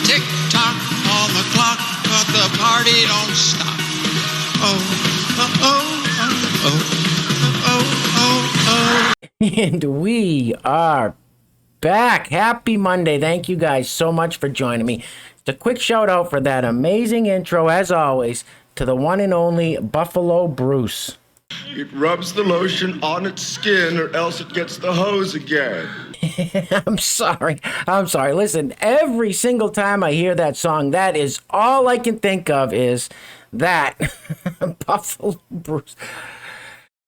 Tick tock on the clock, but the party don't stop. Oh, oh, oh, oh, oh, oh, oh, oh. And we are back. Happy Monday. Thank you guys so much for joining me. Just a quick shout out for that amazing intro, as always, to the one and only Buffalo Bruce. It rubs the lotion on its skin or else it gets the hose again. I'm sorry. Listen, every single time I hear that song, that is all I can think of is that. Buffalo Bruce.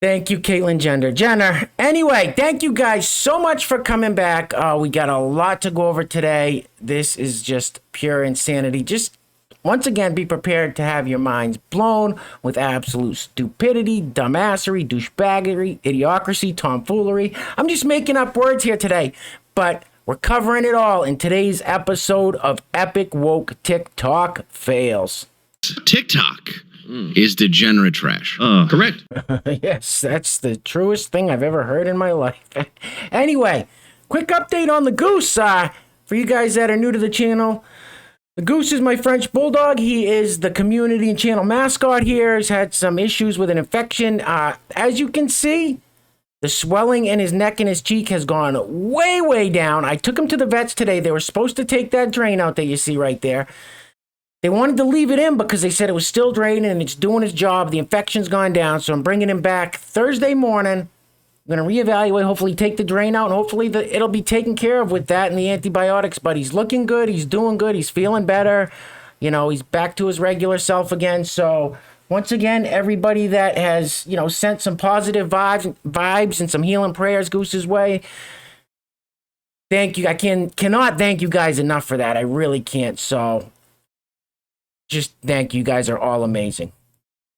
Thank you, Caitlyn Jenner. Anyway, thank you guys so much for coming back. We got a lot to go over today. This is just pure insanity. Just once again, be prepared to have your minds blown with absolute stupidity, dumbassery, douchebaggery, idiocracy, tomfoolery. I'm just making up words here today, but we're covering it all in today's episode of Epic Woke TikTok Fails. TikTok is degenerate trash. Correct. Yes, that's the truest thing I've ever heard in my life. Anyway, quick update on the Goose. For you guys that are new to the channel, the Goose is my French bulldog. He is the community and channel mascot here. He's had some issues with an infection. As you can see, the swelling in his neck and his cheek has gone way, way down. I took him to the vets today. They were supposed to take that drain out that you see right there. They wanted to leave it in because they said it was still draining and it's doing its job. The infection's gone down, so I'm bringing him back Thursday morning. I'm going to reevaluate, hopefully take the drain out, and hopefully it'll be taken care of with that and the antibiotics. But he's looking good. He's doing good. He's feeling better. You know, he's back to his regular self again. So once again, everybody that has, you know, sent some positive vibes and some healing prayers Goose's way, thank you. I cannot thank you guys enough for that. I really can't. So just thank you. You guys are all amazing.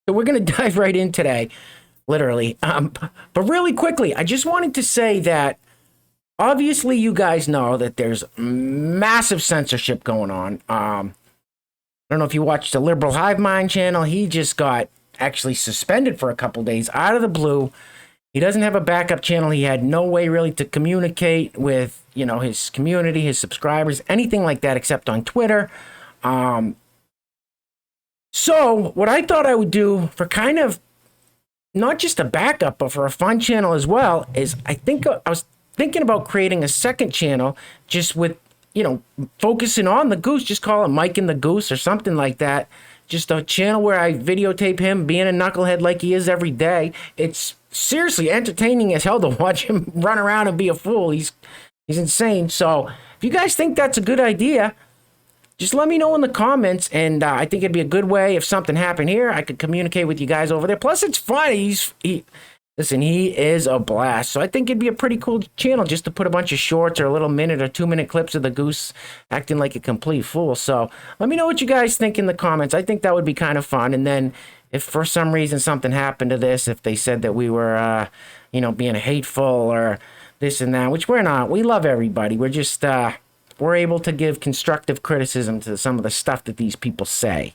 So we're going to dive right in today, literally. But really quickly, I just wanted to say that obviously you guys know that there's massive censorship going on. I don't know if you watched the Liberal Hive Mind channel. He just got actually suspended for a couple days out of the blue. He doesn't have a backup channel. He had no way really to communicate with, you know, his community, his subscribers, anything like that except on Twitter. So what I thought I would do for kind of not just a backup, but for a fun channel as well, is I was thinking about creating a second channel just with, you know, focusing on the Goose. Just call it Mike and the Goose or something like that. Just a channel where I videotape him being a knucklehead like he is every day. It's seriously entertaining as hell to watch him run around and be a fool. He's insane. So if you guys think that's a good idea, just let me know in the comments, and I think it'd be a good way if something happened here, I could communicate with you guys over there. Plus, it's fun. Listen, he is a blast. So I think it'd be a pretty cool channel just to put a bunch of shorts or a little minute or 2-minute clips of the Goose acting like a complete fool. So let me know what you guys think in the comments. I think that would be kind of fun. And then if for some reason something happened to this, if they said that we were, you know, being hateful or this and that, which we're not. We love everybody. We're just... we're able to give constructive criticism to some of the stuff that these people say.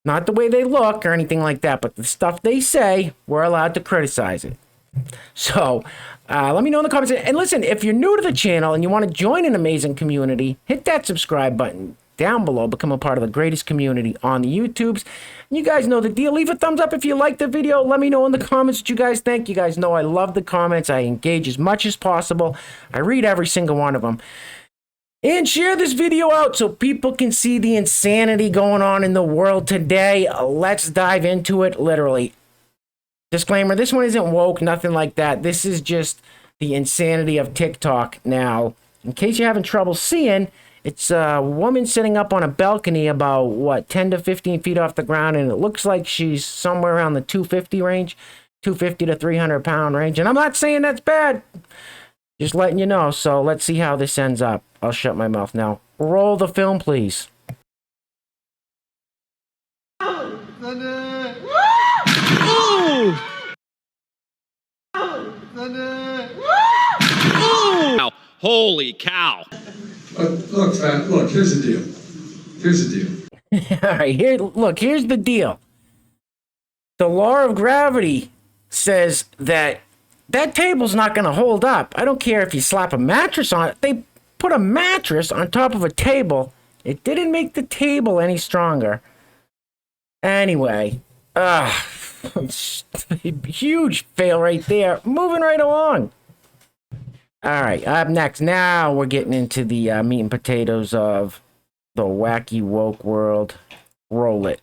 Not the way they look or anything like that, but the stuff they say, we're allowed to criticize it. So let me know in the comments. And listen, if you're new to the channel and you want to join an amazing community, hit that subscribe button down below. Become a part of the greatest community on the YouTubes. And you guys know the deal. Leave a thumbs up if you like the video. Let me know in the comments what you guys think. You guys know I love the comments. I engage as much as possible. I read every single one of them. And share this video out so people can see the insanity going on in the world today. Let's dive into it, literally. Disclaimer, this one isn't woke, nothing like that. This is just the insanity of TikTok. Now, in case you're having trouble seeing, it's a woman sitting up on a balcony about, what, 10 to 15 feet off the ground, and it looks like she's somewhere around the 250 range, 250 to 300 pound range. And I'm not saying that's bad. Just letting you know. So let's see how this ends up. I'll shut my mouth now. Roll the film, please. Now, holy cow. Look, Fat, look, here's the deal. Here's the deal. All right, here's the deal. The law of gravity says that table's not going to hold up. I don't care if you slap a mattress on it. They put a mattress on top of a table, It didn't make the table any stronger. Anyway, huge fail right there. Moving right along. All right, up next. Now we're getting into the meat and potatoes of the wacky woke world. Roll it.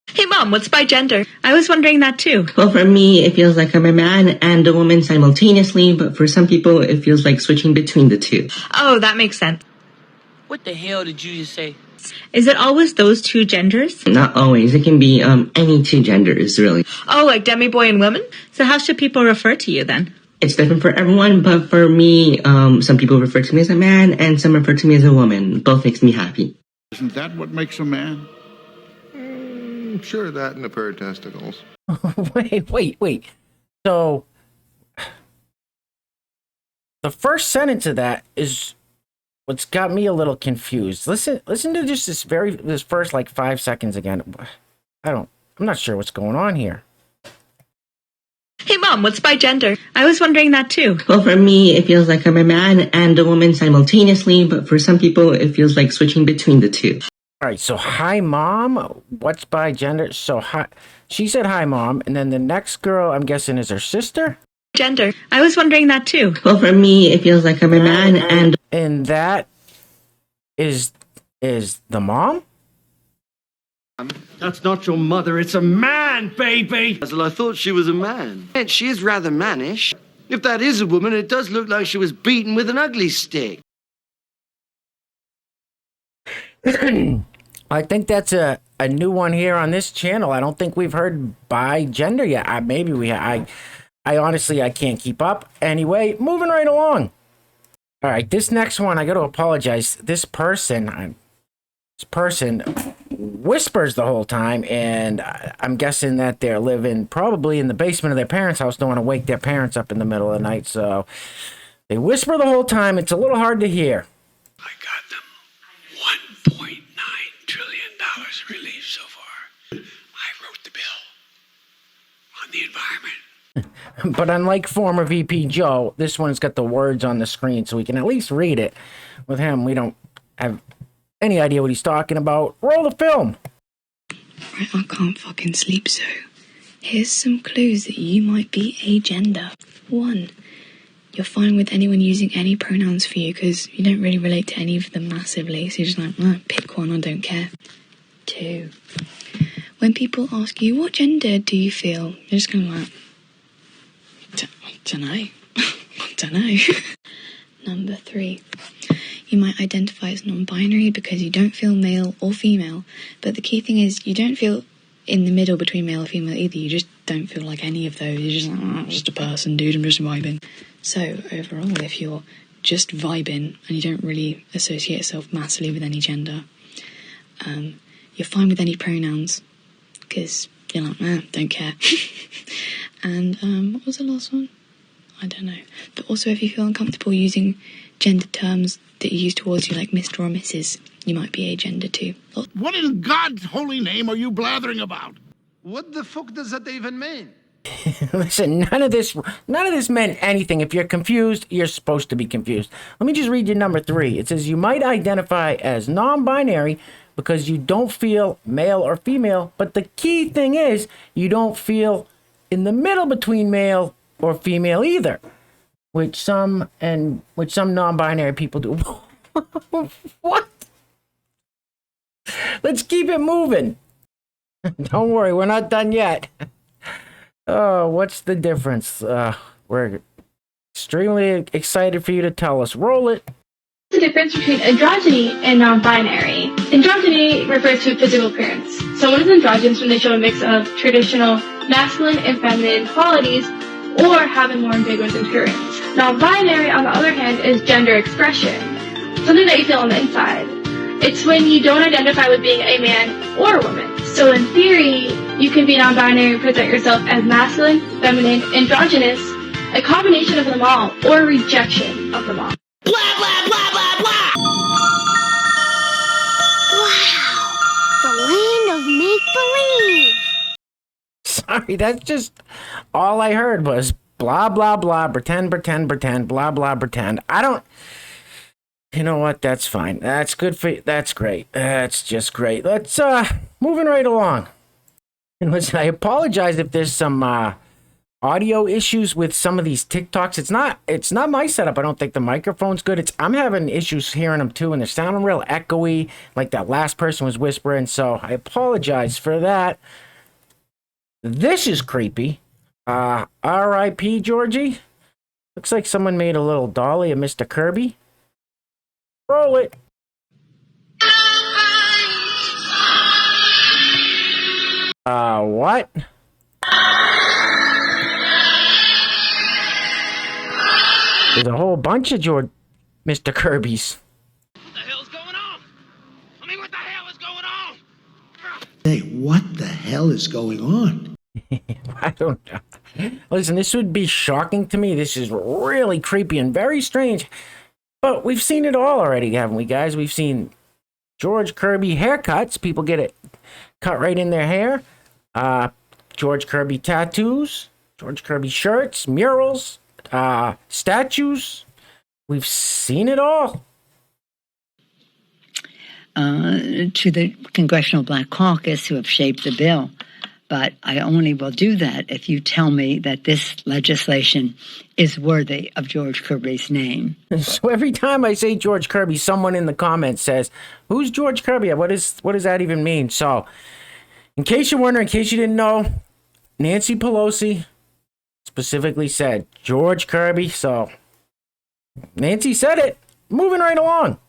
Hey mom, what's by gender? I was wondering that too. Well, for me, it feels like I'm a man and a woman simultaneously, but for some people, it feels like switching between the two. Oh, that makes sense. What the hell did you just say? Is it always those two genders? Not always. It can be any two genders, really. Oh, like demi-boy and woman? So how should people refer to you then? It's different for everyone, but for me, some people refer to me as a man and some refer to me as a woman. Both makes me happy. Isn't that what makes a man? Sure, that and a pair of testicles. Wait. So, the first sentence of that is what's got me a little confused. Listen to just this first like 5 seconds again. I'm not sure what's going on here. Hey mom, what's by gender? I was wondering that too. Well, for me, it feels like I'm a man and a woman simultaneously, but for some people, it feels like switching between the two. All right, so hi mom, what's by gender? So hi, she said hi mom, and then the next girl I'm guessing is her sister? Gender. I was wondering that too. Well, for me, it feels like I'm a man and that is the mom? That's not your mother, it's a man, baby! Well, I thought she was a man. She is rather mannish. If that is a woman, it does look like she was beaten with an ugly stick. I think that's a new one here on this channel. I don't think we've heard by gender yet. Maybe we have. I honestly, I can't keep up. Anyway, moving right along. All right, this next one, I got to apologize. This person whispers the whole time, and I'm guessing that they're living probably in the basement of their parents' house. Don't want to wake their parents up in the middle of the night, so they whisper the whole time. It's a little hard to hear. I got them $1.9 trillion relief so far. I wrote the bill on the environment. But unlike former VP Joe, this one's got the words on the screen, so we can at least read it. With him, we don't have any idea what he's talking about. Roll the film. Right, I can't fucking sleep, so here's some clues that you might be agender. 1. You're fine with anyone using any pronouns for you because you don't really relate to any of them massively, so you're just like, pick one, I don't care. 2. When people ask you, what gender do you feel? You're just kind of like, I don't know. Number 3. You might identify as non-binary because you don't feel male or female, but the key thing is you don't feel in the middle between male or female either. You just don't feel like any of those. You're just like, I'm just a person, dude, I'm just vibing. So overall, if you're just vibing and you don't really associate yourself massively with any gender, you're fine with any pronouns because you're like, don't care. And what was the last one? I don't know. But also, if you feel uncomfortable using gender terms that you use towards you, like Mr. or Mrs., you might be agender too. What in God's holy name are you blathering about? What the fuck does that even mean? Listen, none of this meant anything. If you're confused, you're supposed to be confused. Let me just read you number 3. It says you might identify as non-binary because you don't feel male or female, but the key thing is you don't feel in the middle between male or female either, which some non-binary people do. What? Let's keep it moving. Don't worry, we're not done yet. Oh, what's the difference? We're extremely excited for you to tell us. Roll it. The difference between androgyny and non-binary. Androgyny refers to physical appearance. Someone is androgynous when they show a mix of traditional masculine and feminine qualities or have a more ambiguous appearance. Non-binary, on the other hand, is gender expression, something that you feel on the inside. It's when you don't identify with being a man or a woman. So in theory, you can be non-binary and present yourself as masculine, feminine, androgynous, a combination of them all, or a rejection of them all. Blah, blah, blah, blah, blah! Wow, the land of make-believe! Sorry, that's just all I heard was blah, blah, blah, pretend, blah, blah, pretend. You know what? That's fine. That's good for you. That's great. That's just great. Let's moving right along. And listen, I apologize if there's some audio issues with some of these TikToks. It's not my setup. I don't think the microphone's good. I'm having issues hearing them too, and they're sounding real echoey, like that last person was whispering. So I apologize for that. This is creepy. R.I.P. Georgie. Looks like someone made a little dolly of Mr. Kirby. Roll it. What? There's a whole bunch of Mr. Kirby's. What the hell's going on? I mean, what the hell is going on? Hey, what the hell is going on? I don't know. Listen, this would be shocking to me. This is really creepy and very strange. But we've seen it all already, haven't we, guys? We've seen George Kirby haircuts. People get it cut right in their hair. George Kirby tattoos. George Kirby shirts. Murals. Statues. We've seen it all. To the Congressional Black Caucus who have shaped the bill. But I only will do that if you tell me that this legislation is worthy of George Kirby's name. So every time I say George Kirby, someone in the comments says, "Who's George Kirby? What does that even mean?" So, in case you're wondering, in case you didn't know, Nancy Pelosi specifically said George Kirby. So, Nancy said it. Moving right along.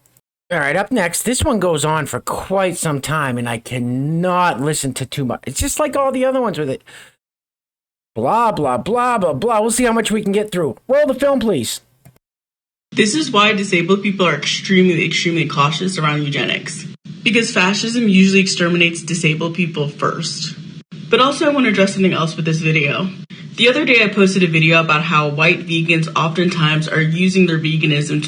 All right, up next, this one goes on for quite some time, and I cannot listen to too much. It's just like all the other ones with it. Blah, blah, blah, blah, blah. We'll see how much we can get through. Roll the film, please. This is why disabled people are extremely, extremely cautious around eugenics. Because fascism usually exterminates disabled people first. But also I want to address something else with this video. The other day I posted a video about how white vegans oftentimes are using their veganism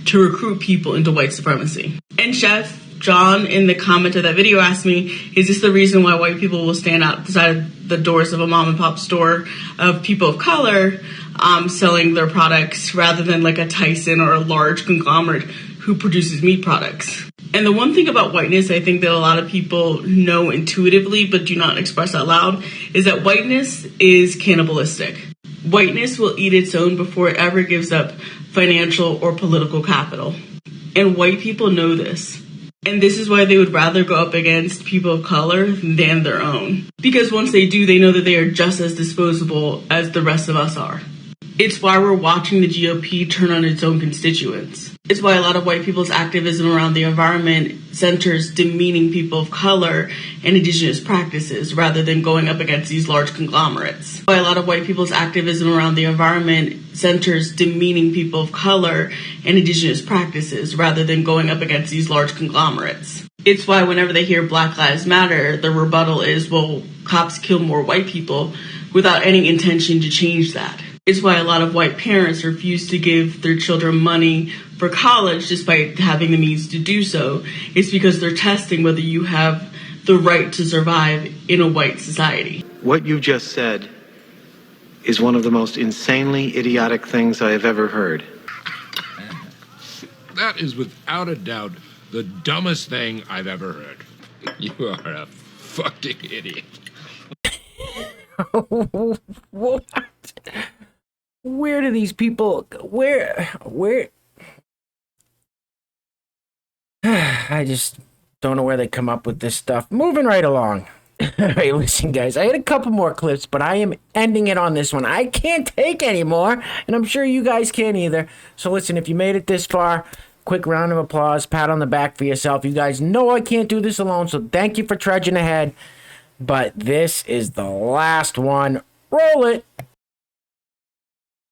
to recruit people into white supremacy. And Chef John in the comment of that video asked me, is this the reason why white people will stand outside the doors of a mom and pop store of people of color selling their products rather than like a Tyson or a large conglomerate who produces meat products? And the one thing about whiteness I think that a lot of people know intuitively but do not express out loud is that whiteness is cannibalistic. Whiteness will eat its own before it ever gives up financial or political capital. And white people know this. And this is why they would rather go up against people of color than their own. Because once they do, they know that they are just as disposable as the rest of us are. It's why we're watching the GOP turn on its own constituents. It's why a lot of white people's activism around the environment centers demeaning people of color and indigenous practices rather than going up against these large conglomerates. Why a lot of white people's activism around the environment centers demeaning people of color and indigenous practices rather than going up against these large conglomerates. It's why whenever they hear Black Lives Matter, the rebuttal is, well, cops kill more white people without any intention to change that. It's why a lot of white parents refuse to give their children money for college despite having the means to do so. It's because they're testing whether you have the right to survive in a white society. What you just said is one of the most insanely idiotic things I have ever heard. That is without a doubt the dumbest thing I've ever heard. You are a fucking idiot. What? Where do these people, where, I just don't know where they come up with this stuff. Moving right along. All right, listen, guys, I had a couple more clips, but I am ending it on this one. I can't take anymore, and I'm sure you guys can't either. So listen, if you made it this far, quick round of applause, pat on the back for yourself. You guys know I can't do this alone, so thank you for trudging ahead. But this is the last one. Roll it.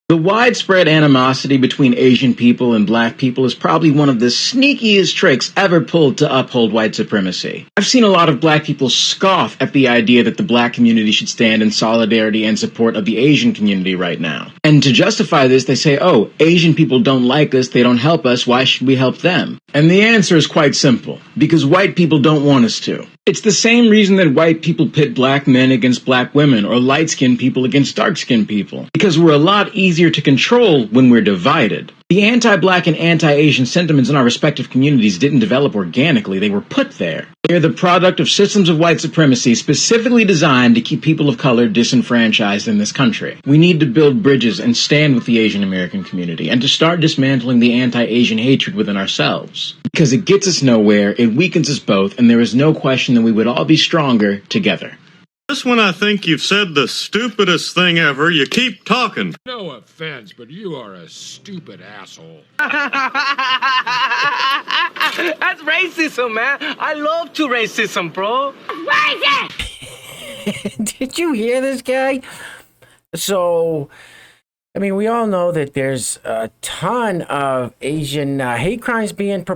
The widespread animosity between Asian people and black people is probably one of the sneakiest tricks ever pulled to uphold white supremacy. I've seen a lot of black people scoff at the idea that the black community should stand in solidarity and support of the Asian community right now. And to justify this, they say, oh, Asian people don't like us, they don't help us, why should we help them? And the answer is quite simple, because white people don't want us to. It's the same reason that white people pit black men against black women or light-skinned people against dark-skinned people. Because we're a lot easier to control when we're divided. The anti-black and anti-Asian sentiments in our respective communities didn't develop organically, they were put there. They are the product of systems of white supremacy specifically designed to keep people of color disenfranchised in this country. We need to build bridges and stand with the Asian American community, and to start dismantling the anti-Asian hatred within ourselves. Because it gets us nowhere, it weakens us both, and there is no question that we would all be stronger together. Just when I think you've said the stupidest thing ever, you keep talking. No offense, but you are a stupid asshole. That's racism, man. I love to racism, bro. Racist! Did you hear this guy? So, I mean, we all know that there's a ton of Asian hate crimes being,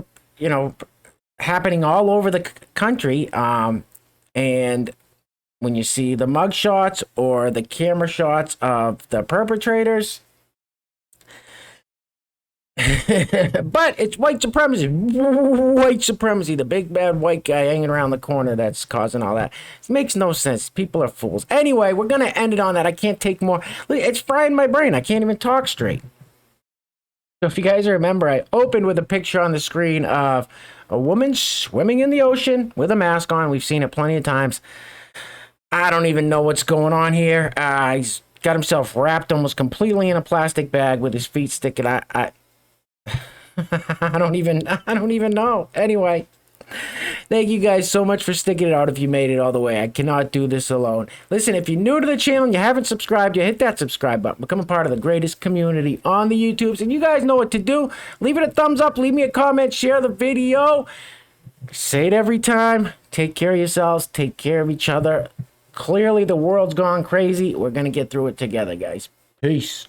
happening all over the country. And when you see the mug shots or the camera shots of the perpetrators. But it's white supremacy. White supremacy. The big bad white guy hanging around the corner that's causing all that. It makes no sense. People are fools. Anyway, we're going to end it on that. I can't take more. It's frying my brain. I can't even talk straight. So if you guys remember, I opened with a picture on the screen of a woman swimming in the ocean with a mask on. We've seen it plenty of times. I don't even know what's going on here. He's got himself wrapped almost completely in a plastic bag with his feet sticking. I don't even know. Anyway, thank you guys so much for sticking it out if you made it all the way. I cannot do this alone. Listen, if you're new to the channel and you haven't subscribed yet, hit that subscribe button. Become a part of the greatest community on the YouTubes. And you guys know what to do. Leave it a thumbs up. Leave me a comment. Share the video. Say it every time. Take care of yourselves. Take care of each other. Clearly, the world's gone crazy. We're going to get through it together, guys. Peace.